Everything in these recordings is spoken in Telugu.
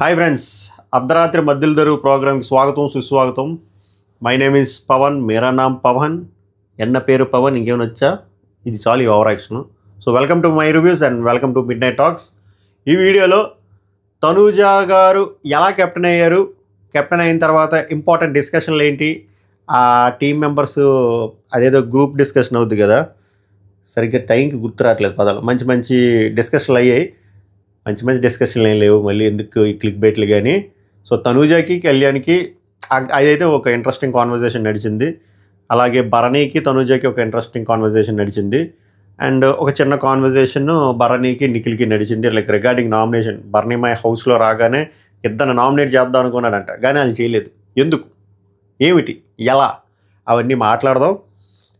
హాయ్ ఫ్రెండ్స్, అర్ధరాత్రి మధ్యలో దరువు ప్రోగ్రామ్కి స్వాగతం సుస్వాగతం. మై నేమ్ ఈజ్ పవన్, మేరా నామ్ పవన్. ఎన్న పేరు పవన్, ఇంకేమైనా వచ్చా? ఇది చాలు ఈ over action. So welcome to my reviews and welcome to mid night talks. ఈ వీడియోలో తనూజా గారు ఎలా కెప్టెన్ అయ్యారు, కెప్టెన్ అయిన తర్వాత ఇంపార్టెంట్ డిస్కషన్లు ఏంటి, ఆ టీమ్ మెంబర్స్ అదేదో గ్రూప్ డిస్కషన్ అవుద్ది కదా, సరిగ్గా టైంకి గుర్తు రావట్లేదు పదాలు. మంచి మంచి డిస్కషన్లు అయ్యాయి. మంచి డిస్కషన్లు ఏం లేవు, మళ్ళీ ఎందుకు ఈ క్లిక్ బైట్లు కానీ. సో తనూజాకి కళ్యాణ్కి అదైతే ఒక ఇంట్రెస్టింగ్ కాన్వర్జేషన్ నడిచింది. అలాగే భరణికి తనూజాకి ఒక ఇంట్రెస్టింగ్ కాన్వర్జేషన్ నడిచింది. అండ్ ఒక చిన్న కాన్వర్జేషన్ భరణికి నిఖిల్కి నడిచింది, like regarding nomination. Bharani my హౌస్లో రాగానే ఇద్దరు నామినేట్ చేద్దాం అనుకున్నాడంట, కానీ వాళ్ళు చేయలేదు. ఎందుకు, ఏమిటి, ఎలా, అవన్నీ మాట్లాడదాం.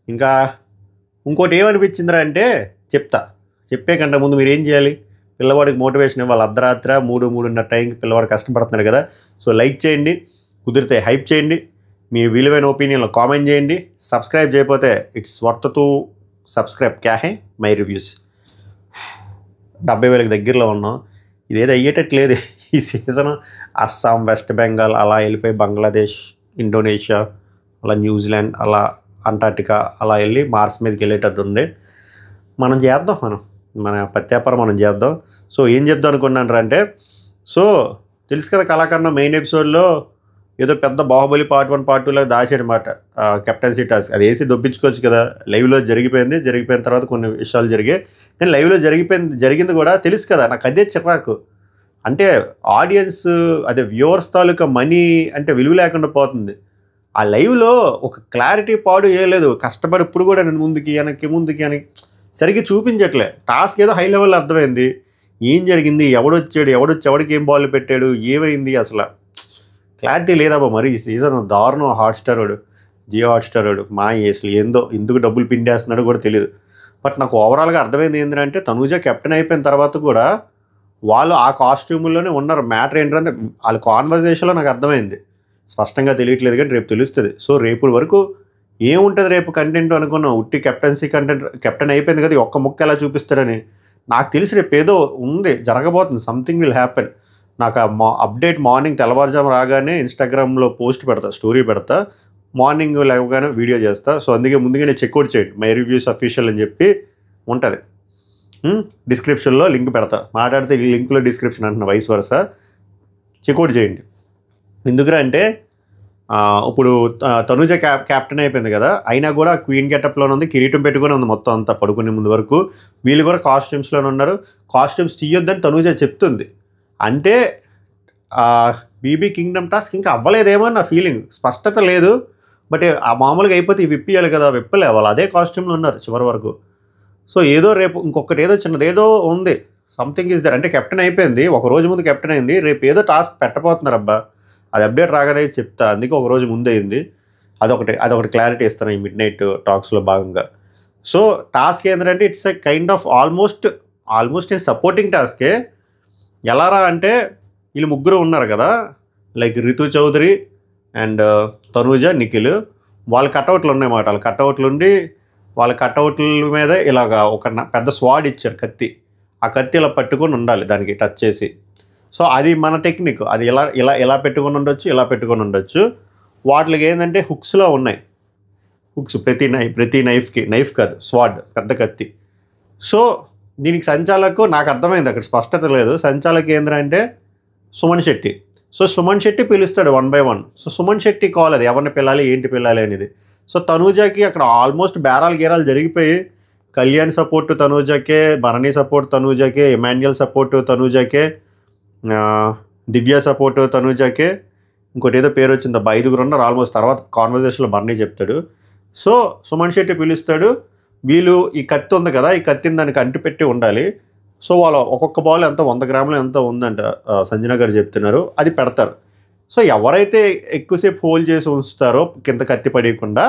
ఇంకా ఇంకోటి ఏమనిపించిందిరా అంటే చెప్పే కంటే ముందు మీరు ఏం చేయాలి, పిల్లవాడికి మోటివేషన్ ఇవ్వాలి. అర్ధరాత్రి 3-3:30 టైంకి పిల్లవాడు కష్టపడుతున్నాడు కదా. సో లైక్ చేయండి, కుదిరితే హైప్ చేయండి, మీ విలువైన ఒపీనియన్లో కామెంట్ చేయండి. సబ్స్క్రైబ్ చేయకపోతే ఇట్స్ వర్త్ టు సబ్స్క్రైబ్. క్యా హై మై రివ్యూస్. 70,000కి దగ్గరలో ఉన్నాం. ఇదేదో అయ్యేటట్లేదు ఈ సీజన్. అస్సాం, వెస్ట్ బెంగాల్ అలా వెళ్ళిపోయి బంగ్లాదేశ్, ఇండోనేషియా, అలా న్యూజిలాండ్, అలా అంటార్టికా అలా వెళ్ళి మార్స్ మీదకి వెళ్ళేటట్టు ఉంది. మనం చేద్దాం, మన ప్రత్యాపారం మనం చేద్దాం. సో ఏం చెప్దాం అనుకున్నాను అంటే, సో తెలుసు కదా కళాఖండం మెయిన్ ఎపిసోడ్లో ఏదో పెద్ద బాహుబలి పార్ట్ 1 పార్ట్ 2 దాచాడనమాట కెప్టెన్సీ టాస్క్. అది వేసి దొప్పించుకోవచ్చు కదా. లైవ్లో జరిగిపోయిన తర్వాత కొన్ని విషయాలు జరిగాయి, కానీ లైవ్లో జరిగింది కూడా తెలుసు కదా. నాకు అదే చిరాకు. అంటే ఆడియన్స్, అదే వ్యూవర్స్ తాలూకా మనీ అంటే విలువ లేకుండా పోతుంది. ఆ లైవ్లో ఒక క్లారిటీ పాడు ఏ లేదు. కష్టపడి ఇప్పుడు కూడా నేను ముందుకి అని సరిగ్గా చూపించట్లే. టాస్క్ ఏదో హై లెవెల్లో అర్థమైంది, ఏం జరిగింది, ఎవడికి ఏం బాల్ పెట్టాడు, ఏమైంది, అసలు క్లారిటీ లేదబ్బా. మరి ఈ సీజన్ దారుణం. జియో హాట్స్టార్ మా అసలు ఏందో ఎందుకు డబ్బులు పిండేస్తున్నాడో కూడా తెలియదు. బట్ నాకు ఓవరాల్గా అర్థమైంది ఏంటంటే, తనూజా కెప్టెన్ అయిపోయిన తర్వాత కూడా వాళ్ళు ఆ కాస్ట్యూముల్లోనే ఉన్నారు. మ్యాటర్ ఏంటంటే వాళ్ళ కాన్వర్జేషన్లో నాకు అర్థమైంది. స్పష్టంగా తెలియట్లేదు కానీ రేపు తెలుస్తుంది. సో రేపు వరకు ఏముంటుంది రేపు కంటెంట్ అనుకున్నాం. ఉట్టి కెప్టెన్సీ కంటెంట్, కెప్టెన్ అయిపోయింది కదా, ఒక్క ముక్క ఎలా చూపిస్తారని. నాకు తెలిసి రేపు ఏదో ఉంది, జరగబోతుంది. Something will happen. నాకు అప్డేట్ మార్నింగ్ తెల్లవారుజాము రాగానే ఇన్స్టాగ్రామ్లో పోస్ట్ పెడతా, స్టోరీ పెడతా, మార్నింగ్ లేవగానే వీడియో చేస్తా. సో అందుకే ముందుగానే చెక్అవుట్ చేయండి, మై రివ్యూస్ అఫీషియల్ అని చెప్పి ఉంటుంది. డిస్క్రిప్షన్లో లింక్ పెడతా. మాట్లాడితే ఈ లింక్లో డిస్క్రిప్షన్ అంటున్నా, వైస్ వరస. చెక్అవుట్ చేయండి. ఎందుకురా అంటే ఇప్పుడు తనూజ క్యాప్టెన్ అయిపోయింది కదా, అయినా కూడా క్వీన్ గెటప్లోనే ఉంది, కిరీటం పెట్టుకుని ఉంది మొత్తం అంతా పడుకునే ముందు వరకు. వీళ్ళు కూడా కాస్ట్యూమ్స్లోనే ఉన్నారు. కాస్ట్యూమ్స్ తీయొద్దని తనూజ చెప్తుంది. అంటే బీబీ కింగ్డమ్ టాస్క్ ఇంకా అవ్వలేదేమో నా ఫీలింగ్. స్పష్టత లేదు. బట్ ఆ మామూలుగా అయిపోతే విప్పియాలి కదా, విప్పలే. వాళ్ళు అదే కాస్ట్యూమ్లో ఉన్నారు చివరి వరకు. సో ఏదో రేపు ఇంకొకటి ఏదో చిన్నదేదో ఉంది, సంథింగ్ ఈజ్ దర్. అంటే కెప్టెన్ అయిపోయింది, ఒక రోజు ముందు కెప్టెన్ అయింది, రేపు ఏదో టాస్క్ పెట్టబోతున్నారు అబ్బా. అది అప్డేట్ రాగానే చెప్తా, అందుకే ఒక రోజు ముందు అయింది. అదొకటి క్లారిటీ ఇస్తాను ఈ మిడ్ నైట్ టాక్స్లో భాగంగా. సో టాస్క్ ఏంటంటే it's a kind of almost నేను సపోర్టింగ్ టాస్కే. ఎలారా అంటే వీళ్ళు ముగ్గురు ఉన్నారు కదా, లైక్ రితు చౌదరి అండ్ తనూజ, నిఖిల్. వాళ్ళ కట్అవుట్లు ఉన్నాయన్నమాట. వాళ్ళ కట్అవుట్ల మీద ఇలాగా ఒక పెద్ద స్వాడ్ ఇచ్చారు, కత్తి. ఆ కత్తి ఇలా పట్టుకొని ఉండాలి, దానికి టచ్ చేసి. సో అది మన టెక్నిక్. అది ఇలా పెట్టుకొని ఉండొచ్చు. వాటికి ఏంటంటే హుక్స్లో ఉన్నాయి. హుక్స్ ప్రతి నైఫ్ కాదు, స్వాడ్, పెద్ద కత్తి. సో దీనికి సంచాలకు నాకు అర్థమైంది, అక్కడ స్పష్టత లేదు. సంచాలకు ఏంటంటే సుమన్ శెట్టి. సో సుమన్ శెట్టి పిలుస్తాడు 1 by 1. So Suman Shetty call, అది ఎవరిని పిల్లాలి, ఏంటి పిల్లాలి అనేది. సో తనూజాకి అక్కడ ఆల్మోస్ట్ గేరాలు జరిగిపోయి, కళ్యాణ్ సపోర్ట్ తనూజాకే, భరణి సపోర్ట్ తనూజాకే, ఎమాన్యుయల్ సపోర్ట్ తనూజాకే, దివ్య సపోర్ట్ తనూజాకే, ఇంకోటి ఏదో పేరు వచ్చింది అబ్బా. 5 ఉన్నారు ఆల్మోస్ట్. తర్వాత కాన్వర్జేషన్లో భరణి చెప్తాడు. సో సుమన్ శెట్టి పిలుస్తాడు. వీళ్ళు ఈ కత్తి ఉంది కదా, ఈ కత్తిని దానికి అంటిపెట్టి ఉండాలి. సో వాళ్ళు ఒక్కొక్క బాల్ ఎంత 100 గ్రాములు ఎంత ఉందంట సంజన గారు చెప్తున్నారు, అది పెడతారు. సో ఎవరైతే ఎక్కువసేపు హోల్డ్ చేసి ఉంచుతారో కింద కత్తి పడేయకుండా,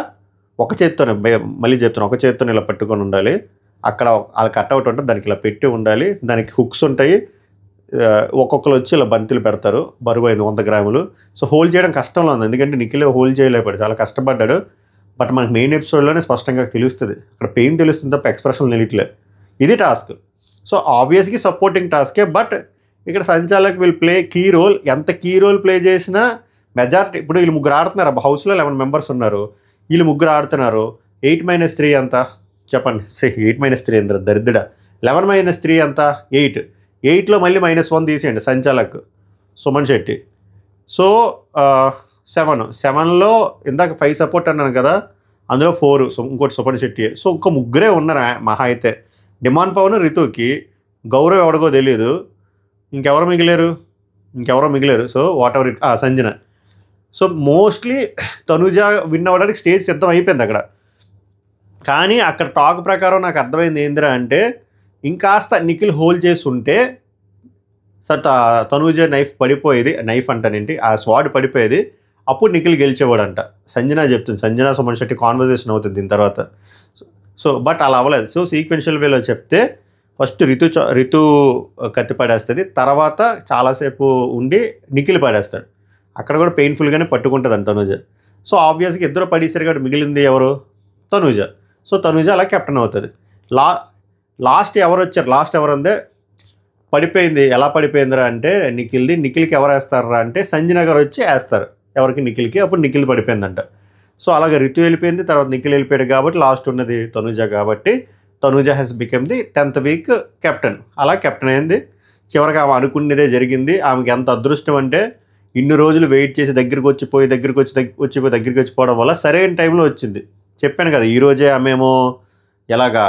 ఒక చేత్తోనే ఇలా పట్టుకొని ఉండాలి. అక్కడ వాళ్ళ కట్అవుట్ ఉంటుంది, దానికి ఇలా పెట్టి ఉండాలి. దానికి హుక్స్ ఉంటాయి. ఒక్కొక్కరు వచ్చి ఇలా బంతిలు పెడతారు, బరువు అయింది 100 గ్రాములు. సో హోల్డ్ చేయడం కష్టంలో ఉంది, ఎందుకంటే నిఖిల్ హోల్డ్ చేయలేపాడు, చాలా కష్టపడ్డాడు. బట్ మనకి మెయిన్ ఎపిసోడ్లోనే స్పష్టంగా తెలుస్తుంది, అక్కడ పెయిన్ తెలుస్తుంది తప్ప ఎక్స్ప్రెషన్ తెలియట్లేదు. ఇది టాస్క్. సో ఆబ్వియస్గా సపోర్టింగ్ టాస్కే. బట్ ఇక్కడ సంచాలక్ విల్ ప్లే కీ రోల్. ఎంత కీ రోల్ ప్లే చేసినా మెజారిటీ ఇప్పుడు వీళ్ళు ముగ్గురు ఆడుతున్నారు, హౌస్లో 11 మెంబర్స్ ఉన్నారు, వీళ్ళు ముగ్గురు ఆడుతున్నారు. 8 - 3 ఎంత చెప్పండి? 8 - 3 ఎంత దరిద్రుడా. 11 - 3 ఎంత? 8. 8లో మళ్ళీ -1 తీసేయండి సంచాలక్ సుమన్ శెట్టి. సో 7లో ఇందాక 5 సపోర్ట్ అన్నాను కదా, అందులో 4 ఇంకోటి సుమన్ శెట్టి. సో ఇంకో ముగ్గురే ఉన్నారు మహా అయితే. డిమాండ్ పవన్, రితుకి, గౌరవ్ ఎవడికో తెలియదు, ఇంకెవరో మిగిలేరు. So whatever Sanjana. So mostly Tanuja win అవ్వడానికి స్టేజ్ సిద్ధం అయిపోయింది అక్కడ. కానీ అక్కడ టాక్ ప్రకారం నాకు అర్థమైంది ఏందిరా అంటే, ఇంకాస్త నిఖిల్ హోల్డ్ చేసి ఉంటే సార్ తనుజ నైఫ్ అంటానేంటి, ఆ స్వాడ్ పడిపోయేది, అప్పుడు నిఖిల్ గెలిచేవాడంట. సంజన చెప్తుంది, సంజన సుమన్ శెట్టి కాన్వర్జేషన్ అవుతుంది దీని తర్వాత. సో బట్ అలా అవ్వలేదు. సో సీక్వెన్షియల్ వేలో చెప్తే ఫస్ట్ రితు కత్తి పడేస్తుంది, తర్వాత చాలాసేపు ఉండి నిఖిల్ పడేస్తాడు. అక్కడ కూడా పెయిన్ఫుల్గానే పట్టుకుంటుంది అంట తనుజ. సో ఆబ్వియస్గా ఇద్దరు పడేసారు కాబట్టి మిగిలింది ఎవరు? తనుజ. సో తనుజ అలా కెప్టెన్ అవుతుంది. లాస్ట్ ఎవరందే పడిపోయింది. ఎలా పడిపోయిందిరా అంటే నిఖిల్కి ఎవరు వేస్తారా అంటే సంజన గారు వచ్చి వేస్తారు ఎవరికి? నిఖిల్కి. అప్పుడు నిఖిల్ పడిపోయిందంట. సో అలాగే రితు వెళ్ళిపోయింది, తర్వాత నిఖిల్ వెళ్ళిపోయాడు కాబట్టి లాస్ట్ ఉన్నది తనుజ. కాబట్టి Tanuja has become the 10th week captain. అలా కెప్టెన్ అయింది. చివరికి ఆమె అనుకున్నదే జరిగింది. ఆమెకి ఎంత అదృష్టం అంటే ఇన్ని రోజులు వెయిట్ చేసి దగ్గరికి వచ్చిపోవడం వల్ల సరైన టైంలో వచ్చింది. చెప్పాను కదా, ఈరోజే ఆమెమో ఎలాగా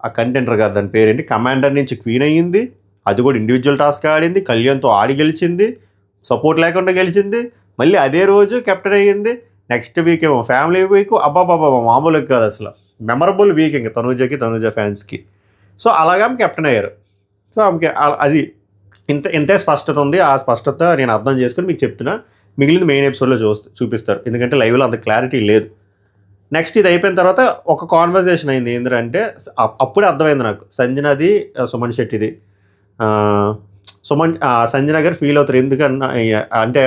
ఆ కంటెంటర్ కదా, దాని పేరేంటి, కమాండర్ నుంచి క్వీన్ అయ్యింది. అది కూడా ఇండివిజువల్ టాస్క్ ఆడింది, కళ్యాణ్తో ఆడి గెలిచింది, సపోర్ట్ లేకుండా గెలిచింది. మళ్ళీ అదే రోజు కెప్టెన్ అయ్యింది. నెక్స్ట్ వీక్ ఏమో ఫ్యామిలీ వీక్. అబ్బాబాబా మామూలుగా కాదు అసలు, మెమరబుల్ వీక్ ఇంకా తనుజ ఫ్యాన్స్కి. సో అలాగా ఆమె కెప్టెన్ అయ్యారు. సో ఆమెకి అది ఇంతే స్పష్టత ఉంది. ఆ స్పష్టత నేను అర్థం చేసుకుని మీకు చెప్తున్నా. మిగిలిన మెయిన్ ఎపిసోడ్లో చూపిస్తారు, ఎందుకంటే లైవ్లో అంత క్లారిటీ లేదు. నెక్స్ట్ ఇది అయిపోయిన తర్వాత ఒక కాన్వర్జేషన్ అయింది. ఏంటంటే అప్పుడే అర్థమైంది నాకు, సంజనది సుమన్ శెట్టిది. సంజన గారు ఫీల్ అవుతారు, ఎందుకన్నా అంటే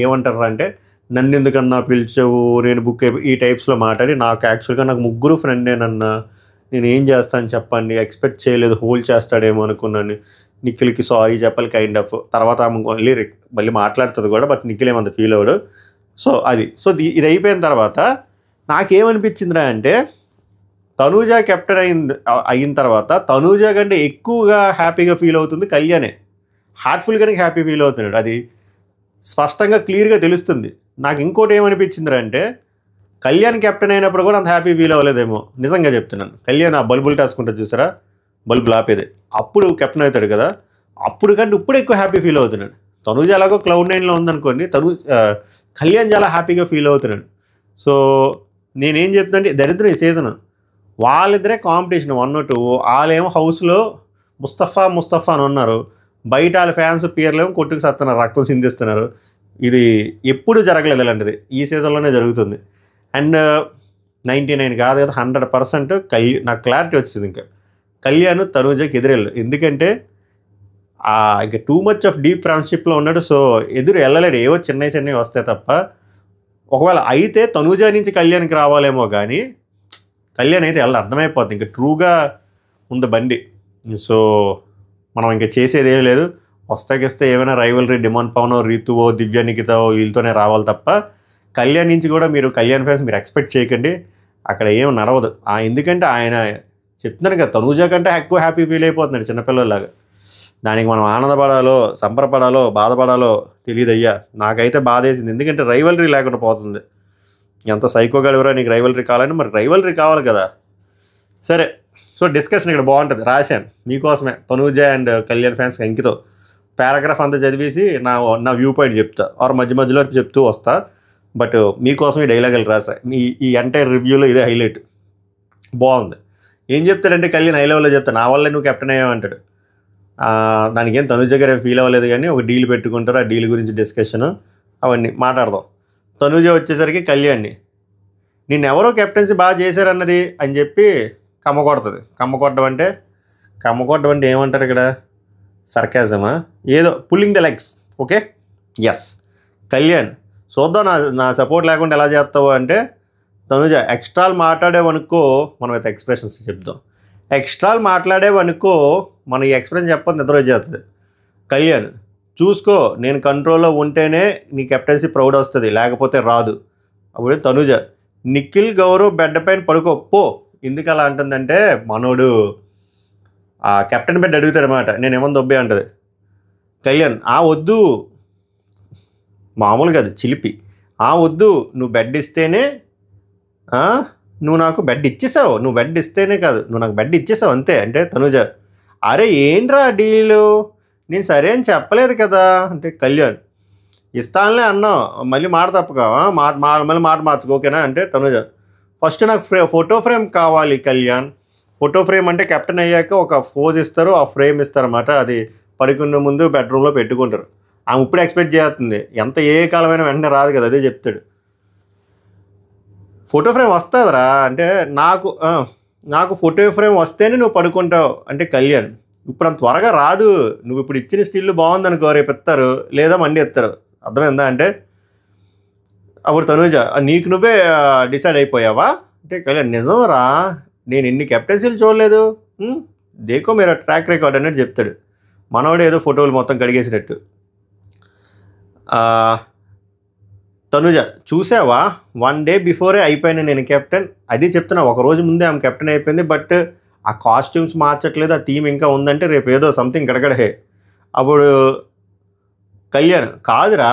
ఏమంటారా అంటే, నన్ను ఎందుకన్నా పిలిచావు, నేను బుక్ అయిపోయి ఈ టైప్స్లో మాట్లాడి, నాకు ముగ్గురు ఫ్రెండేనన్నా, నేను ఏం చేస్తాను చెప్పండి, ఎక్స్పెక్ట్ చేయలేదు హోల్డ్ చేస్తాడేమో అనుకున్నాను, నిఖిల్కి సారీ చెప్పాలి కైండ్ ఆఫ్. తర్వాత ఆమె మళ్ళీ మాట్లాడుతుంది కూడా, బట్ నిఖిల్ ఏమంత ఫీల్ అవ్వడు. సో ఇది అయిపోయిన తర్వాత నాకేమనిపించిందిరా అంటే, తనూజ కెప్టెన్ అయిన తర్వాత తనూజ కంటే ఎక్కువగా హ్యాపీగా ఫీల్ అవుతుంది కళ్యాణే. హార్ట్ఫుల్గానే హ్యాపీ ఫీల్ అవుతున్నాడు, అది స్పష్టంగా క్లియర్గా తెలుస్తుంది. నాకు ఇంకోటి ఏమనిపించిందిరా అంటే, కళ్యాణ్ కెప్టెన్ అయినప్పుడు కూడా అంత హ్యాపీ ఫీల్ అవ్వలేదేమో, నిజంగా చెప్తున్నాను. కళ్యాణ్ ఆ బల్బులు టాసుకుంటే చూసారా, బల్బులు ఆపేది, అప్పుడు కెప్టెన్ అవుతాడు కదా, అప్పుడు కంటే ఇప్పుడు ఎక్కువ హ్యాపీ ఫీల్ అవుతున్నాడు. తనూజ ఎలాగో Cloud 9లో ఉందనుకోండి, కళ్యాణ్ చాలా హ్యాపీగా ఫీల్ అవుతున్నాడు. సో నేనేం చెప్తుందంటే, దరిద్రం ఈ సీజన్ వాళ్ళిద్దరే కాంపిటీషన్ 1 or 2. వాళ్ళేమో హౌస్లో ముస్తఫా అని ఉన్నారు, బయట వాళ్ళ ఫ్యాన్స్ పేర్లేమో కొట్టుకు సస్తున్నారు, రక్తం సిందిస్తున్నారు. ఇది ఎప్పుడు జరగలేదు ఇలాంటిది, ఈ సీజన్లోనే జరుగుతుంది. అండ్ 99 కాదు కదా, 100% నాకు క్లారిటీ వచ్చింది. ఇంకా కళ్యాణ్ తనూజకి ఎదురెళ్ళు, ఎందుకంటే ఇంకా టూ మచ్ ఆఫ్ డీప్ ఫ్రెండ్షిప్లో ఉన్నాడు. సో ఎదురు వెళ్ళలేడు, ఏవో చిన్నవి వస్తాయి తప్ప. ఒకవేళ అయితే తనూజ నుంచి కళ్యాణ్కి రావాలేమో, కానీ కళ్యాణ్ అయితే వెళ్ళి అర్థమైపోతుంది ఇంకా ట్రూగా ఉంది బండి. సో మనం ఇంకా చేసేది ఏం లేదు, వస్తాకిస్తే ఏమైనా రైవల్రీ డిమాండ్ పవనో, రీతువో, దివ్య నిఖితో వీళ్ళతోనే రావాలి తప్ప కళ్యాణ్ నుంచి కూడా మీరు కళ్యాణ్ ఫ్యాన్స్ మీరు ఎక్స్పెక్ట్ చేయకండి, అక్కడ ఏం నడవదు. ఎందుకంటే ఆయన చెప్తున్నాను కదా, తనూజ కంటే ఎక్కువ హ్యాపీ ఫీల్ అయిపోతున్నాడు చిన్నపిల్లలాగా. దానికి మనం ఆనందపడాలో, సంబరపడాలో, బాధపడాలో తెలియదయ్యా. నాకైతే బాధేసింది, ఎందుకంటే రైవల్రీ లేకుండా పోతుంది. ఎంత సైకోగలవరా నీకు రైవల్రీ కావాలని, మరి రైవల్రీ కావాలి కదా. సరే, సో డిస్కషన్ ఇక్కడ బాగుంటుంది, రాశాను మీకోసమే. తనూజ అండ్ కళ్యాణ్ ఫ్యాన్స్కి అంకితం పారాగ్రాఫ్ అంతా చదివేసి నా వ్యూ పాయింట్ చెప్తా, ఆర్ మధ్యలో చెప్తూ వస్తా. బట్ మీకోసం ఈ డైలాగులు రాసా. ఈ ఎంటైర్ రివ్యూలో ఇదే హైలైట్, బాగుంది. ఏం చెప్తాడంటే కళ్యాణ్ హై లెవెల్లో చెప్తా, నా వల్లే నువ్వు కెప్టెన్ అయ్యావంటాడు. దానికి ఏం తనూజ గారు ఏం ఫీల్ అవ్వలేదు, కానీ ఒక డీల్ పెట్టుకుంటారు, ఆ డీల్ గురించి డిస్కషను అవన్నీ మాట్లాడదాం. తనూజ వచ్చేసరికి కళ్యాణ్ని నిన్నెవరో కెప్టెన్సీ బాగా చేశారన్నది అని చెప్పి కమ్మకొడుతుంది. కమ్మకొట్టడం అంటే ఏమంటారు ఇక్కడ, సర్కాజమా, ఏదో pulling the legs. Okay, yes. Kalyan చూద్దాం నా సపోర్ట్ లేకుండా ఎలా చేస్తావు అంటే, తనూజ ఎక్స్ట్రాలు మాట్లాడేవనుకో, మనం అయితే ఎక్స్ప్రెషన్స్ చెప్దాం. ఎక్స్ట్రాలు మాట్లాడేవనుకో, మనం ఈ ఎక్స్ప్రెషన్ చెప్పదు నిద్ర వచ్చేస్తుంది. కళ్యాణ్ చూసుకో, నేను కంట్రోల్లో ఉంటేనే నీ కెప్టెన్సీ ప్రౌడ్ వస్తుంది, లేకపోతే రాదు. అప్పుడు తనుజ నిఖిల్ గౌరవ్ బెడ్ పైన పడుకో పో. ఎందుకు అలా అంటుందంటే మనోడు ఆ కెప్టెన్ బెడ్ అడుగుతాడు అనమాట, నేను ఏమన్నా దొబ్బే అంటది. కళ్యాణ్ వద్దు, మామూలుగా అది చిలిపి, వద్దు, నువ్వు బెడ్ ఇస్తేనే నువ్వు నాకు బెడ్ ఇచ్చేసావు, నువ్వు బెడ్ ఇస్తేనే కాదు, నువ్వు నాకు బెడ్ ఇచ్చేసావు అంతే. అంటే తనుజ అరే ఏంట్రా డీలు, నేను సరే అని చెప్పలేదు కదా. అంటే కళ్యాణ్ ఇస్తానులే అన్నావు, మళ్ళీ మాట తప్పుగా మళ్ళీ మాట మార్చుకో ఓకేనా. అంటే తనుజ ఫస్ట్ నాకు ఫోటో ఫ్రేమ్ కావాలి కళ్యాణ్. ఫోటో ఫ్రేమ్ అంటే కెప్టెన్ అయ్యాక ఒక ఫోజ్ ఇస్తారు, ఆ ఫ్రేమ్ ఇస్తారన్నమాట. అది పడుకున్న ముందు బెడ్రూమ్లో పెట్టుకుంటారు. ఆమె ఇప్పుడు ఎక్స్పెక్ట్ చేస్తుంది, ఎంత ఏ కాలమైనా వెంటనే రాదు కదా, అదే చెప్తాడు. ఫోటో ఫ్రేమ్ వస్తుందిరా అంటే నాకు ఫోటో ఫ్రేమ్ వస్తేనే నువ్వు పడుకుంటావు. అంటే కళ్యాణ్ ఇప్పుడు అంత త్వరగా రాదు, నువ్వు ఇప్పుడు ఇచ్చిన స్టిల్ బాగుందనుకో రేపు ఎత్తారు, లేదా మండి ఎత్తారు, అర్థమైందా. అంటే అప్పుడు తనుజ నీకు నువ్వే డిసైడ్ అయిపోయావా. అంటే కళ్యాణ్ నిజంరా, నేను ఎన్ని కెప్టెన్సీలు చూడలేదు, దేకో మీరు ట్రాక్ రికార్డ్ అనేది చెప్తాడు. మనవాడు ఏదో ఫోటోలు మొత్తం కడిగేసినట్టు. తనుజ చూసావా 1 డే బిఫోరే అయిపోయినా నేను కెప్టెన్, అది చెప్తున్నా, ఒక రోజు ముందే ఆమె కెప్టెన్ అయిపోయింది, బట్ ఆ కాస్ట్యూమ్స్ మార్చట్లేదు, ఆ థీమ్ ఇంకా ఉందంటే రేపు ఏదో సంథింగ్ గడగడే. అప్పుడు కళ్యాణ్ కాదురా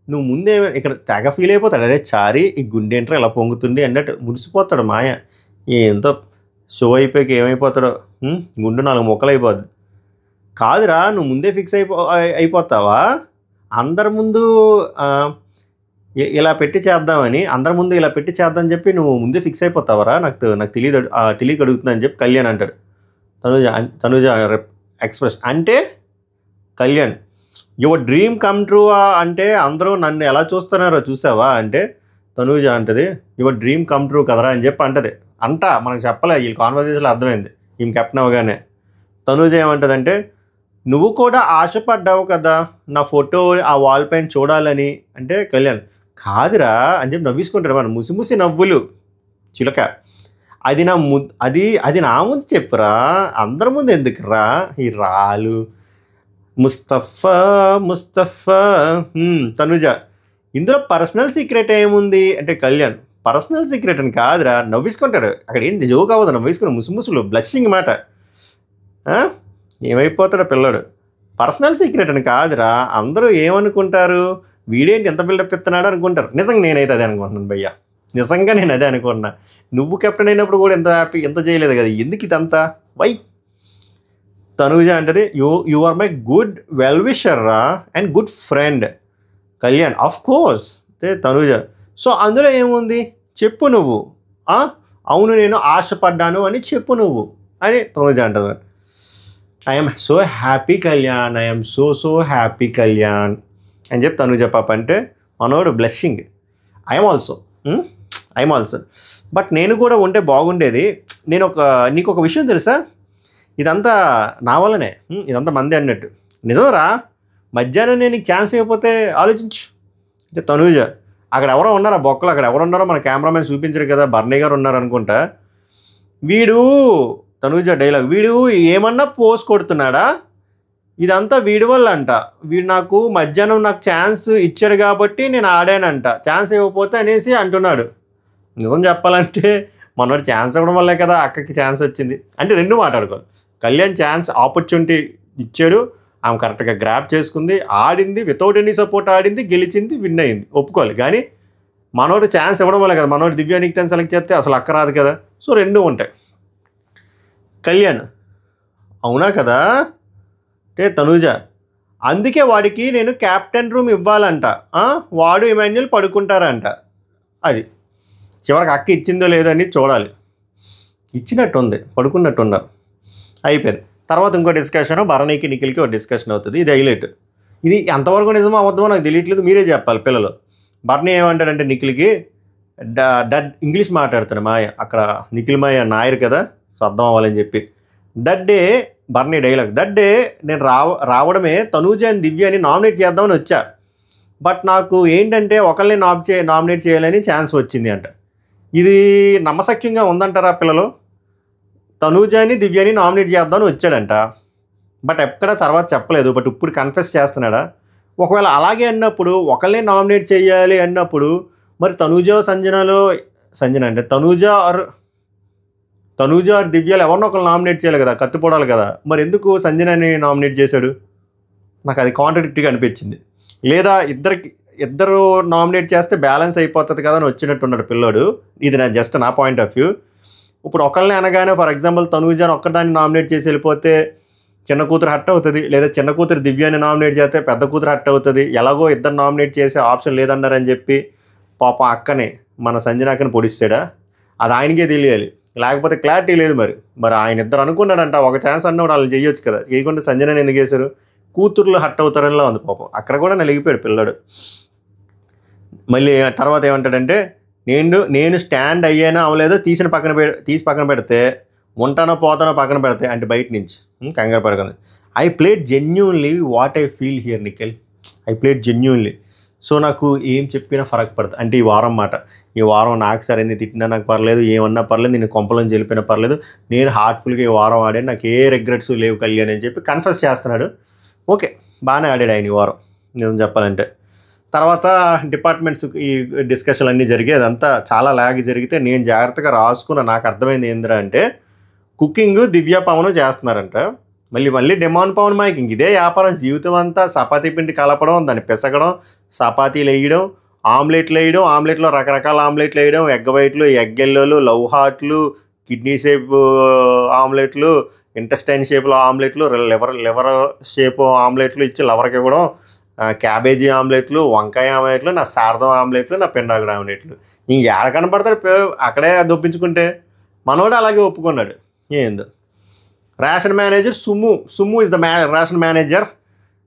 నువ్వు ముందే ఇక్కడ తెగ ఫీల్ అయిపోతాడు, అరే చారి ఈ గుండె ఏంట్రా ఇలా పొంగుతుంది అన్నట్టు మురిసిపోతాడు మాయ. ఏంతో షో అయిపోయాక ఏమైపోతాడో, గుండు 4 ముక్కలు అయిపోద్ది. కాదురా నువ్వు ముందే ఫిక్స్ అయిపోతావా, అందరి ముందు ఇలా పెట్టి చేద్దామని, అందరి ముందు ఇలా పెట్టి చేద్దామని చెప్పి నువ్వు ముందే ఫిక్స్ అయిపోతావరా, నాకు తెలియక అడుగుతుందని చెప్పి కళ్యాణ్ అంటాడు. తనుజ ఎక్స్ప్రెస్ అంటే Kalyan your dream come true అంటే అందరూ నన్ను ఎలా చూస్తున్నారో చూసావా. అంటే తనుజ అంటది యువర్ డ్రీమ్ కమ్ ట్రూ కదరా అని చెప్పి అంటది. మనకు చెప్పలే, వీళ్ళ కాన్వర్జేషన్లో అర్థమైంది ఈమె కెప్టెన్ అవగానే. తనుజ ఏమంటదంటే నువ్వు కూడా ఆశపడ్డావు కదా నా ఫోటో ఆ వాల్ పైన చూడాలని. అంటే కళ్యాణ్ కాదురా అని చెప్పి నవ్వేసుకుంటాడు, మన ముసిముసి నవ్వులు చిలక. అది నా ముందు చెప్పురా, అందరి ముందు ఎందుకురా ఈ రాలు. ముస్తఫా తనుజ ఇందులో పర్సనల్ సీక్రెట్ ఏముంది. అంటే కళ్యాణ్ పర్సనల్ సీక్రెట్ అని కాదురా, నవ్వేసుకుంటాడు. అక్కడ ఏంటి జోక్ అవ్వదు, నవ్వేసుకుని ముసుముసులు బ్లషింగ్ మాట. ఏమైపోతాడు పిల్లడు, పర్సనల్ సీక్రెట్ అని కాదురా, అందరూ ఏమనుకుంటారు, వీడేంటి ఎంత బిల్డప్ ఇస్తున్నాడు అనుకుంటారు. నిజంగా నేనైతే అదే అనుకుంటున్నాను భయ్యా, నిజంగా నేను అదే అనుకుంటున్నా. నువ్వు కెప్టెన్ అయినప్పుడు కూడా ఎంత హ్యాపీ ఎంత చేయలేదు కదా, ఎందుకు ఇదంతా వై. తనుజ అంటది you are my good well wisher రా and good friend. Kalyan of course. Tanuja so అందులో ఏముంది చెప్పు నువ్వు, అవును నేను ఆశపడ్డాను అని చెప్పు నువ్వు అని తనుజ అంటది. I'm so happy Kalyan, I'm so happy Kalyan అని చెప్పి తనుజ పాప అంటే మనోడు బ్లషింగ్. ఐఎమ్ ఆల్సో బట్ నేను కూడా ఉంటే బాగుండేది. నీకు ఒక విషయం తెలుసా, ఇదంతా నా వల్లనే, ఇదంతా మందే అన్నట్టు. నిజంరా, మధ్యాహ్నం నేను నీకు ఛాన్స్ ఇవ్వకపోతే ఆలోచించు. అంటే తనుజ అక్కడ ఎవరో ఉన్నారా బొక్కలు, అక్కడ ఎవరు ఉన్నారో మన కెమెరామెన్ చూపించరు కదా, బర్నీ గారు ఉన్నారు అనుకుంటా. వీడు తనుజ డైలాగ్, వీడు ఏమన్నా పోస్ట్ కొడుతున్నాడా, ఇదంతా వీడి వల్ల అంట, వీడు నాకు మధ్యాహ్నం నాకు ఛాన్స్ ఇచ్చాడు కాబట్టి నేను ఆడానంట, ఛాన్స్ ఇవ్వకపోతే అనేసి అంటున్నాడు. నిజం చెప్పాలంటే మనోడు ఛాన్స్ ఇవ్వడం వల్లే కదా అక్కకి ఛాన్స్ వచ్చింది. అంటే రెండు మాట్లాడుకోవాలి, కళ్యాణ్ ఛాన్స్ ఆపర్చునిటీ ఇచ్చాడు, ఆమె కరెక్ట్గా గ్రాప్ చేసుకుంది, ఆడింది, వితౌట్ ఎనీ సపోర్ట్ ఆడింది, గెలిచింది, విన్ అయింది, ఒప్పుకోవాలి. కానీ మనోడు ఛాన్స్ ఇవ్వడం వల్ల కదా, మనోడు దివ్యానికి తను సెలెక్ట్ చేస్తే అసలు అక్క రాదు కదా. సో రెండు ఉంటాయి. కళ్యాణ్ అవునా కదా అంటే తనుజ అందుకే వాడికి నేను క్యాప్టెన్ రూమ్ ఇవ్వాలంట, వాడు ఇమాన్యుల్ పడుకుంటారంట. అది చివరికి అక్క ఇచ్చిందో లేదో అని చూడాలి. ఇచ్చినట్టుంది, పడుకున్నట్టున్నారు, అయిపోయింది. తర్వాత ఇంకో డిస్కషన్ భరణికి నిఖిల్కి ఒక డిస్కషన్ అవుతుంది. ఇది హైలైట్. ఇది ఎంతవరకు నిజమో అబద్ధమో నాకు తెలియట్లేదు, మీరే చెప్పాలి పిల్లలు. భరణి ఏమంటాడంటే నిఖిల్కి ఇంగ్లీష్ మాట్లాడుతాడు మాయ, అక్కడ నిఖిల్ మాయ నాయర్ కదా, సో అర్థం అవ్వాలని చెప్పి. That day Bharani dialogue, that day నేను రావడమే తనూజ అని దివ్య అని నామినేట్ చేద్దామని వచ్చా, బట్ నాకు ఏంటంటే ఒకళ్ళని నామినేట్ చేయాలని ఛాన్స్ వచ్చింది అంట. ఇది నమ్మశక్యంగా ఉందంటారా పిల్లలు? తనూజని దివ్యని నామినేట్ చేద్దామని వచ్చాడంట, బట్ ఎక్కడ తర్వాత చెప్పలేదు. బట్ ఇప్పుడు కన్ఫెస్ చేస్తున్నాడా? ఒకవేళ అలాగే అన్నప్పుడు ఒకళ్ళనే నామినేట్ చేయాలి అన్నప్పుడు మరి సంజన అంటే తనూజ ఆర్ దివ్యాలు ఎవరినో ఒకళ్ళు నామినేట్ చేయాలి కదా, కత్తిపోడాలి కదా. మరి ఎందుకు సంజనని నామినేట్ చేశాడు? నాకు అది కాంట్రడిక్టరీగా అనిపించింది. లేదా ఇద్దరు నామినేట్ చేస్తే బ్యాలెన్స్ అయిపోతుంది కదా అని వచ్చినట్టున్నాడు పిల్లోడు. ఇది జస్ట్ నా పాయింట్ ఆఫ్ వ్యూ. ఇప్పుడు ఒకళ్ళని అనగానే ఫర్ ఎగ్జాంపుల్ తనూజాని ఒక్కదాన్ని నామినేట్ చేసి వెళ్ళిపోతే చిన్న కూతురు హట్ అవుతుంది, లేదా చిన్న కూతురు దివ్యాన్ని నామినేట్ చేస్తే పెద్ద కూతురు హట్ అవుతుంది. ఎలాగో ఇద్దరు నామినేట్ చేసే ఆప్షన్ లేదన్నారని చెప్పి పాప అక్కనే మన సంజన అక్కని పొడిస్తాడా? అది ఆయనకే తెలియాలి. లేకపోతే క్లారిటీ లేదు. మరి ఆయన ఇద్దరు అనుకున్నాడంట, ఒక ఛాన్స్ అన్నవాడు వాళ్ళు చేయొచ్చు కదా, చేయకుండా సంజనని ఎందుకు వేశారు? కూతుర్లు హట్ అవుతారనిలా ఉంది పాపం. అక్కడ కూడా నలిగిపోయాడు పిల్లాడు. మళ్ళీ తర్వాత ఏమంటాడంటే నేను స్టాండ్ అయ్యానో అవలేదో తీసి పక్కన పెడితే ఉంటానో పోతానో పక్కన పెడితే అంటే బయట నుంచి కంగారు పడకండి. I played genuinely what I feel here Nikhil. I played genuinely. So నాకు ఏం చెప్పినా ఫరక్ పడుతుంది. అంటే ఈ వారం నాకు సరైన తిట్టినా నాకు పర్లేదు, ఏమన్నా పర్లేదు, నేను కొంపలను గెలిపినా పర్లేదు, నేను హార్ట్ఫుల్గా ఈ వారం ఆడాను, నాకు ఏ రిగ్రెట్స్ లేవు కళ్యాణ్ అని చెప్పి కన్ఫెస్ చేస్తున్నాడు. ఓకే, బాగానే ఆడాడు ఆయన ఈ వారం నిజం చెప్పాలంటే. తర్వాత డిపార్ట్మెంట్స్ ఈ డిస్కషన్లు అన్నీ జరిగాయి. అదంతా చాలా లాగ్ జరిగితే నేను జాగ్రత్తగా రాసుకున్న. నాకు అర్థమైంది ఏందిరా అంటే కుకింగ్ దివ్య పవన్ చేస్తున్నారంట. మళ్ళీ డిమాండ్ పవన్ మైక్ ఇంక ఇదే వ్యాపారం జీవితం అంతా. చపాతీ పిండి కలపడం, దాన్ని పిసకడం, చపాతీలు వేయడం, ఆమ్లెట్లు వేయడం, ఆమ్లెట్లో రకరకాల ఆమ్లెట్లు వేయడం, ఎగ్ వైట్లు, ఎగ్ ఎల్లోలు, లవ్ హార్ట్లు, కిడ్నీ షేప్ ఆమ్లెట్లు, ఇంటెస్టైన్ షేప్లో ఆమ్లెట్లు, లివర్ షేప్ ఆమ్లెట్లు ఇచ్చి లవర్కి ఇవ్వడం, క్యాబేజీ ఆమ్లెట్లు, వంకాయ ఆమ్లెట్లు, నా శారదం ఆమ్లెట్లు, నా పెండాకుడు ఆమ్లెట్లు. ఇంక ఏడ కనపడతాడు అక్కడే దొప్పించుకుంటే. మనోడు అలాగే ఒప్పుకున్నాడు. ఏందో రేషన్ మేనేజర్ సుమ్ము is the ration manager.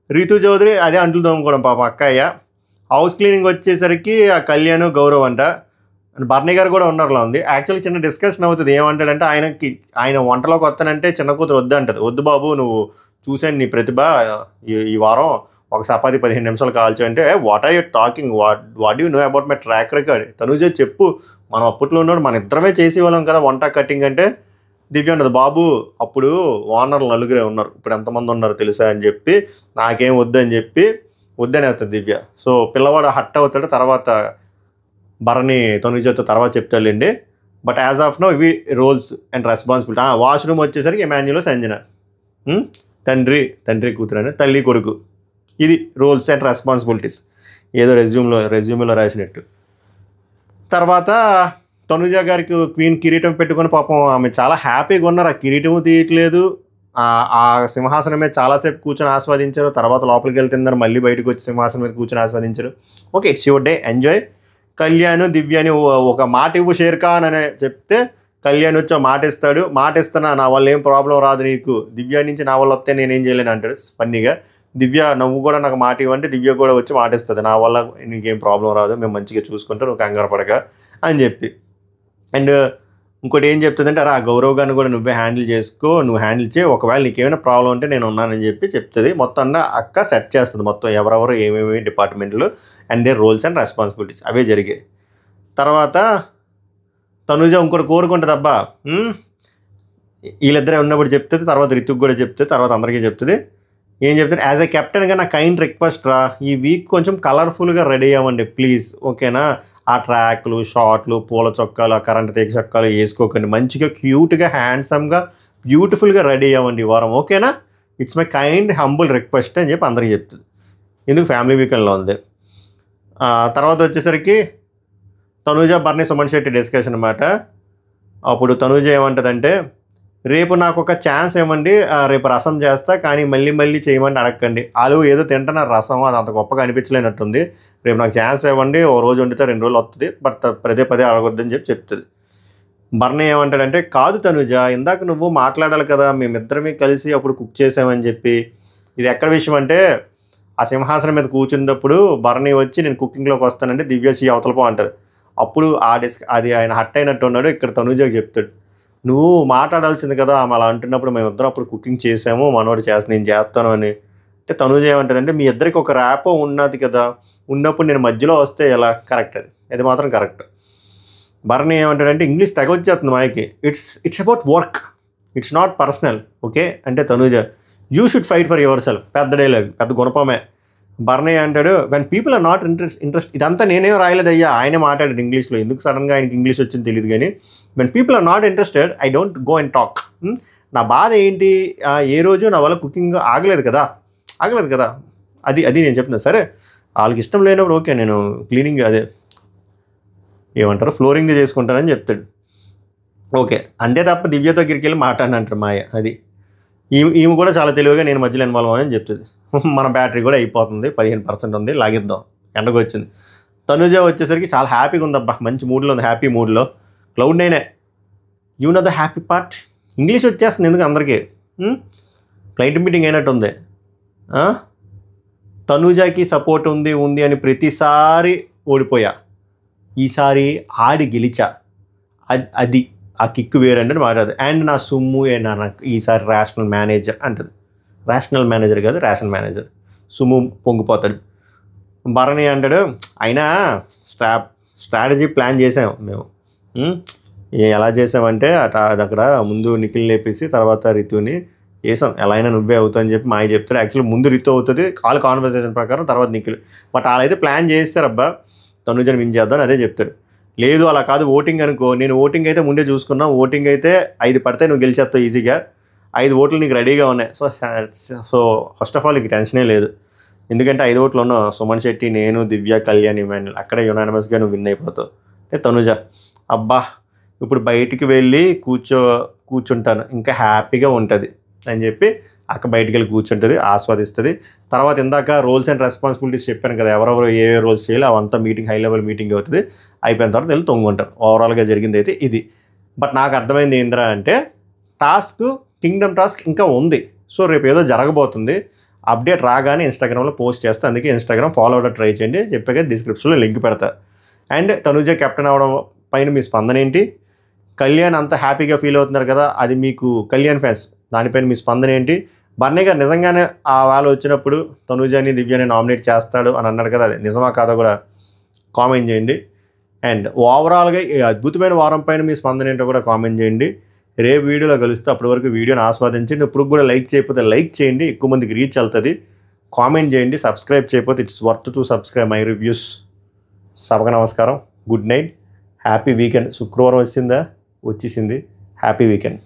Rithu Chowdary అదే అంటులు తోముకోవడం పాప అక్కయ్య. హౌస్ క్లీనింగ్ వచ్చేసరికి ఆ కళ్యాణ్ గౌరవ్ అంట. బర్నీ గారు కూడా ఉన్నారులా ఉంది. యాక్చువల్లీ చిన్న డిస్కషన్ అవుతుంది. ఏమంటాడంటే ఆయన వంటలోకి వస్తానంటే చిన్న కూతురు వద్దు అంటది. వద్దు బాబు, నువ్వు చూసాను నీ ప్రతిభ, ఈ వారం ఒక చపాతి 15 నిమిషాలు కాల్చు అంటే what are you talking, what you know about my track record? Tanuja చెప్పు, మనం అప్పట్లో ఉన్నాడు, మన ఇద్దరమే చేసేవాళ్ళం కదా వంట కటింగ్ అంటే. దివ్య ఉంటుంది, బాబు అప్పుడు ఓనర్లు 4 ఉన్నారు, ఇప్పుడు ఎంతమంది ఉన్నారు తెలుసా అని చెప్పి నాకేం వద్దని చెప్పి వద్దనేస్తుంది దివ్య. సో పిల్లవాడు హట్ అవుతాడు. తర్వాత భరణి తనుజతో తర్వాత చెప్తాడండి. బట్ యాజ్ ఆఫ్ నో ఇవి రోల్స్ అండ్ రెస్పాన్సిబిలిటీ. వాష్రూమ్ వచ్చేసరికి ఎమాన్యుల్ సంజన, తండ్రి కూతురు, తల్లి కొడుకు. ఇది రోల్స్ అండ్ రెస్పాన్సిబిలిటీస్ ఏదో రెజ్యూమ్లో రాసినట్టు. తర్వాత తనుజ గారికి క్వీన్ కిరీటం పెట్టుకొని పాపం ఆమె చాలా హ్యాపీగా ఉన్నారు. ఆ కిరీటము తీయట్లేదు, ఆ సింహాసనం మీద చాలాసేపు కూర్చొని ఆస్వాదించారు. తర్వాత లోపలికి వెళ్తున్నారు, మళ్ళీ బయటకు వచ్చి సింహాసనం మీద కూర్చొని ఆస్వాదించారు. Okay, it's your day, enjoy. Kalyan దివ్యాని ఒక మాట ఇవ్వు షేర్ ఖాన్ అని చెప్తే కళ్యాణ్ వచ్చి మాట ఇస్తాడు. మాట ఇస్తున్నా, నా వల్ల ఏం ప్రాబ్లం రాదు నీకు, దివ్య నుంచి నా వల్ల వస్తే నేనేం చేయలేను అంటాడు ఫన్నీగా. దివ్య నువ్వు కూడా నాకు మాట ఇవ్వంటే దివ్య కూడా వచ్చి మాట ఇస్తుంది, నా వల్ల నీకేం ప్రాబ్లం రాదు, మేము మంచిగా చూసుకుంటాం, నువ్వు కంగారు పడక అని చెప్పి. అండ్ ఇంకోటి ఏం చెప్తుందంటే ఆ గౌరవ్ గారిని కూడా నువ్వే హ్యాండిల్ చేసుకో, నువ్వు హ్యాండిల్ చేయి, ఒకవేళ నీకేమైనా ప్రాబ్లం ఉంటే నేను ఉన్నానని చెప్పి చెప్తుంది. మొత్తం అక్క సెట్ చేస్తుంది మొత్తం ఎవరెవరు ఏమేమి డిపార్ట్మెంట్లు and their roles and responsibilities అవే జరిగాయి. తర్వాత తనుజ ఇంకోటి కోరుకుంటుంది, అబ్బా వీళ్ళిద్దరే ఉన్నప్పుడు చెప్తుంది, తర్వాత రితుకు కూడా చెప్తుంది, తర్వాత అందరికీ చెప్తుంది. ఏం చెప్తారు, యాజ్ ఎ కెప్టెన్గా నా కైండ్ రిక్వెస్ట్ రా, ఈ వీక్ కొంచెం కలర్ఫుల్గా రెడీ అవ్వండి ప్లీజ్, ఓకేనా? ఆ ట్రాక్లు, షార్ట్లు, పూల చొక్కాలు, కరెంట్ తీగ చొక్కాలు వేసుకోకండి, మంచిగా క్యూట్గా హ్యాండ్సమ్గా బ్యూటిఫుల్గా రెడీ అవ్వండి ఈ వారం, ఓకేనా? It's my kind humble request అని చెప్పి అందరికీ చెప్తుంది. ఎందుకు ఫ్యామిలీ వీకెండ్లో ఉంది. తర్వాత వచ్చేసరికి తనూజ బర్నీ సుమన్ శెట్టి డిస్కషన్ అనమాట. అప్పుడు తనూజ ఏమంటుందంటే, రేపు నాకు ఒక ఛాన్స్ ఇవ్వండి, రేపు రసం చేస్తా, కానీ మళ్ళీ చేయమంటే అడగండి, వాళ్ళు ఏదో తింటున్నారు రసం, అది అంత గొప్పగా అనిపించలేనట్టుంది, రేపు నాకు ఛాన్స్ ఇవ్వండి, ఓ రోజు వండితే 2 రోజులు వస్తుంది, బట్ పదే అడగొద్దని చెప్తుంది. బర్నీ ఏమంటాడంటే, కాదు తనుజ, ఇందాక నువ్వు మాట్లాడాలి కదా, మేమిద్దరమే కలిసి అప్పుడు కుక్ చేసామని చెప్పి. ఇది ఎక్కడ విషయం అంటే, ఆ సింహాసనం మీద కూర్చున్నప్పుడు బర్నీ వచ్చి నేను కుకింగ్లోకి వస్తానంటే దివ్యశ్రీ అవతలపో అంటుంది. అప్పుడు అది ఆయన హట్ అయినట్టు ఉన్నాడు. ఇక్కడ తనుజకి చెప్తాడు, నువ్వు మాట్లాడాల్సింది కదా, ఆమె అలా అంటున్నప్పుడు మేమిద్దరం అప్పుడు కుకింగ్ చేసాము, మనోడు నేను చేస్తాను అని. అంటే తనుజ ఏమంటాడంటే, మీ ఇద్దరికి ఒక ర్యాపో ఉన్నది కదా, ఉన్నప్పుడు నేను మధ్యలో వస్తే ఎలా? కరెక్ట్, అది మాత్రం కరెక్ట్. బర్నీ ఏమంటాడంటే, ఇంగ్లీష్ తెగొచ్చేస్తుంది మాయకి, it's about work, it's not personal, okay? అంటే Tanuja, you should fight for your self. పెద్ద డైలాగ్, పెద్ద గుణపమే. బర్నీ అంటాడు when people are not interest. ఇదంతా నేనేం రాయలేదయ్యా, ఆయనే మాట్లాడాడు ఇంగ్లీష్లో. ఎందుకు సడన్గా ఆయనకి ఇంగ్లీష్ వచ్చింది తెలియదు. కానీ when people are not interested I don't go and talk. నా బాధ ఏంటి, ఏ రోజు నా వల్ల కుకింగ్ ఆగలేదు కదా. అది నేను చెప్తున్నాను. సరే వాళ్ళకి ఇష్టం లేనప్పుడు ఓకే, నేను క్లీనింగ్ అదే ఏమంటారు ఫ్లోరింగ్ చేసుకుంటానని చెప్తాడు. ఓకే, అంతే తప్ప దివ్య దగ్గరికి వెళ్ళి మాట్లాడినంటారు మాయ. అది ఈమె కూడా చాలా తెలివిగా నేను మధ్యలో ఇన్వాల్వ్ అవ్వని చెప్తుంది. మన బ్యాటరీ కూడా అయిపోతుంది, 15% ఉంది, లాగిద్దాం, ఎండకు వచ్చింది. తనుజ వచ్చేసరికి చాలా హ్యాపీగా ఉందబ్బా, మంచి మూడ్లో ఉంది, హ్యాపీ మూడ్లో. Cloud9 you know the happy part. English వచ్చేస్తుంది ఎందుకు అందరికీ. క్లయింట్ మీటింగ్ అయినట్టు ఉంది. తనుజకి సపోర్ట్ ఉంది అని ప్రతిసారి ఓడిపోయా, ఈసారి ఆడి గెలిచా. అది ఆ కిక్ వేరంటే మాట్లాడదు. అండ్ నా సుమ్ము నాకు ఈసారి రేషనల్ మేనేజర్ అంటది. రేషనల్ మేనేజర్ కాదు, రేషన్ మేనేజర్. సుమ్ము పొంగిపోతాడు. భరణి అంటాడు అయినా స్ట్రాటజీ ప్లాన్ చేసాం మేము. ఎలా చేసామంటే అది అక్కడ ముందు నిఖిల్ లేపేసి తర్వాత రితుని వేసాం. ఎలా అయినా నువ్వే అవుతావు అని చెప్పి మాయ చెప్తాడు. యాక్చువల్లీ ముందు రితు అవుతుంది వాళ్ళ కాన్వర్సేషన్ ప్రకారం, తర్వాత నిఖిల్. బట్ వాళ్ళైతే ప్లాన్ చేస్తారబ్బా తనుజని విన్ చేద్దాం అదే చెప్తారు. లేదు అలా కాదు, ఓటింగ్ అనుకో. నేను ఓటింగ్ అయితే ముందే చూసుకున్నా, ఓటింగ్ అయితే 5 పడితే నువ్వు గెలిచేస్తావు ఈజీగా, 5 ఓట్లు నీకు రెడీగా ఉన్నాయి. సో ఫస్ట్ ఆఫ్ ఆల్ నీకు టెన్షనే లేదు, ఎందుకంటే 5 ఓట్లు ఉన్నావు. సుమన్ శెట్టి, నేను, దివ్య, కళ్యాణ్, ఇమాన్యుల్. అక్కడే యునానిమస్గా నువ్వు విన్ అయిపోతావు. అంటే తనుజ అబ్బా ఇప్పుడు బయటికి వెళ్ళి కూర్చుంటాను ఇంకా హ్యాపీగా ఉంటుంది అని చెప్పి అక్క బయటికి వెళ్ళి కూర్చుంటుంది, ఆస్వాదిస్తుంది. తర్వాత ఇందాక రోల్స్ అండ్ రెస్పాన్సిబిలిటీస్ చెప్పాను కదా, ఎవరెవరు ఏ రోల్స్ చేయాలి అవంతా మీటింగ్, హై లెవెల్ మీటింగ్ అవుతుంది. అయిపోయిన తర్వాత వెళ్ళి తొంగుంటారు. ఓవరాల్గా జరిగింది అయితే ఇది. బట్ నాకు అర్థమైంది ఏంద్రా అంటే కింగ్డమ్ టాస్క్ ఇంకా ఉంది. సో రేపు ఏదో జరగబోతుంది, అప్డేట్ రాగానే ఇన్స్టాగ్రామ్లో పోస్ట్ చేస్తా. అందుకే ఇన్స్టాగ్రామ్ ఫాలో అవ్వడం ట్రై చేయండి, చెప్పాక డిస్క్రిప్షన్లో లింక్ పెడతా. అండ్ తనుజ కెప్టెన్ అవడం పైన మీ స్పందన ఏంటి? కళ్యాణ్ అంత హ్యాపీగా ఫీల్ అవుతున్నారు కదా, అది మీకు కళ్యాణ్ ఫ్యాన్స్, దానిపైన మీ స్పందన ఏంటి? బర్నీ గారు నిజంగానే ఆ వాళ్ళు వచ్చినప్పుడు తనుజని దివ్యని నామినేట్ చేస్తాడు అని అన్నాడు కదా, అది నిజమా కాదో కూడా కామెంట్ చేయండి. అండ్ ఓవరాల్గా ఈ అద్భుతమైన వారం పైన మీ స్పందన ఏంటో కూడా కామెంట్ చేయండి. రేపు వీడియోలో కలుస్తే అప్పటి వరకు వీడియోని ఆస్వాదించండి. ఇప్పుడు కూడా లైక్ చేయకపోతే లైక్ చేయండి, ఎక్కువ మందికి రీచ్ వెళ్తుంది. కామెంట్ చేయండి, సబ్స్క్రైబ్ చేయకపోతే it's worth to subscribe my reviews. సభకు నమస్కారం, గుడ్ నైట్, హ్యాపీ వీకెండ్. శుక్రవారం వచ్చేసింది, హ్యాపీ వీకెండ్.